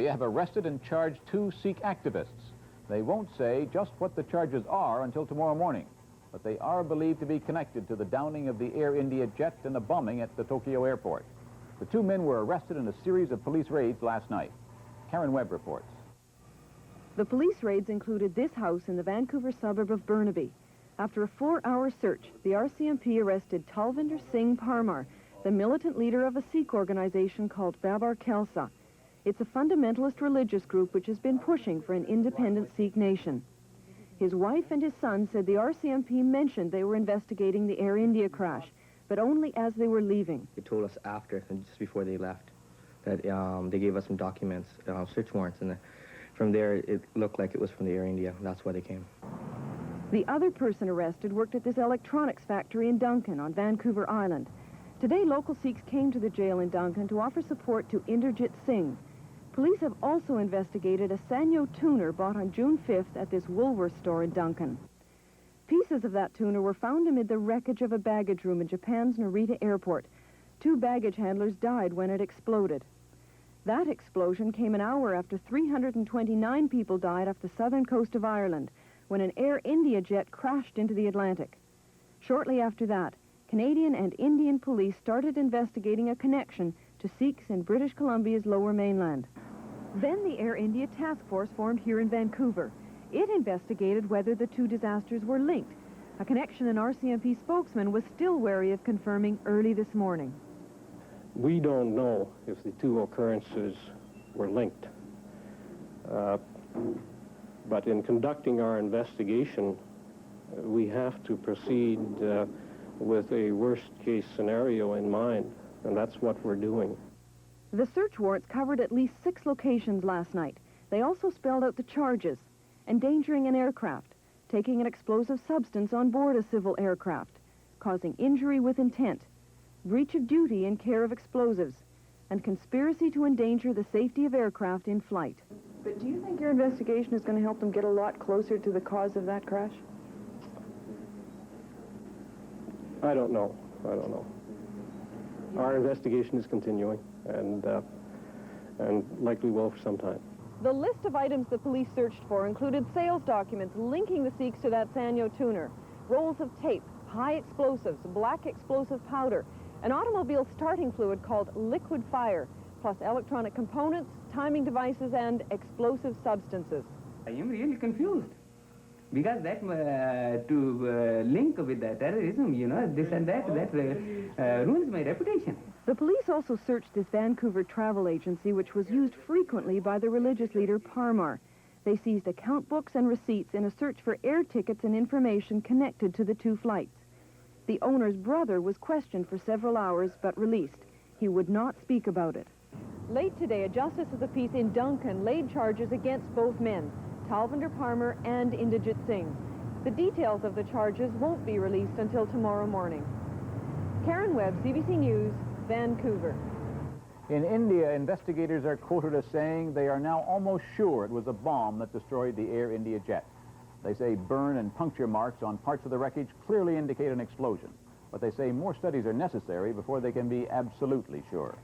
Columbia have arrested and charged 2 Sikh activists. They won't say just what the charges are until tomorrow morning, but they are believed to be connected to the downing of the Air India jet and the bombing at the Tokyo airport. The 2 men were arrested in a series of police raids last night. Karen Webb reports. The police raids included this house in the Vancouver suburb of Burnaby. After a 4-hour search, the RCMP arrested Talwinder Singh Parmar, the militant leader of a Sikh organization called Babar Khalsa. It's a fundamentalist religious group which has been pushing for an independent Sikh nation. His wife and his son said the RCMP mentioned they were investigating the Air India crash, but only as they were leaving. They told us after, just before they left, that they gave us some documents, search warrants, and from there it looked like it was from the Air India. That's why they came. The other person arrested worked at this electronics factory in Duncan on Vancouver Island. Today, local Sikhs came to the jail in Duncan to offer support to Inderjit Singh. Police have also investigated a Sanyo tuner bought on June 5th at this Woolworth store in Duncan. Pieces of that tuner were found amid the wreckage of a baggage room in Japan's Narita airport. 2 baggage handlers died when it exploded. That explosion came an hour after 329 people died off the southern coast of Ireland when an Air India jet crashed into the Atlantic. Shortly after that, Canadian and Indian police started investigating a connection to Sikhs in British Columbia's lower mainland. Then the Air India task force formed here in Vancouver. It investigated whether the 2 disasters were linked, a connection an RCMP spokesman was still wary of confirming early this morning. We don't know if the 2 occurrences were linked. But in conducting our investigation, we have to proceed with a worst-case scenario in mind, and that's what we're doing. The search warrants covered at least 6 locations last night. They also spelled out the charges: endangering an aircraft, taking an explosive substance on board a civil aircraft, causing injury with intent, breach of duty in care of explosives, and conspiracy to endanger the safety of aircraft in flight. But do you think your investigation is going to help them get a lot closer to the cause of that crash? I don't know. Our investigation is continuing, and likely will for some time. The list of items the police searched for included sales documents linking the Sikhs to that Sanyo tuner, rolls of tape, high explosives, black explosive powder, an automobile starting fluid called liquid fire, plus electronic components, timing devices, and explosive substances. I am really confused, because that to link with the terrorism, this and that ruins my reputation. The police also searched this Vancouver travel agency, which was used frequently by the religious leader Parmar. They seized account books and receipts in a search for air tickets and information connected to the 2 flights. The owner's brother was questioned for several hours, but released. He would not speak about it. Late today, a justice of the peace in Duncan laid charges against both men, Talwinder Parmar and Inderjit Singh. The details of the charges won't be released until tomorrow morning. Karen Webb, CBC News, Vancouver. In India, investigators are quoted as saying they are now almost sure it was a bomb that destroyed the Air India jet. They say burn and puncture marks on parts of the wreckage clearly indicate an explosion, but they say more studies are necessary before they can be absolutely sure.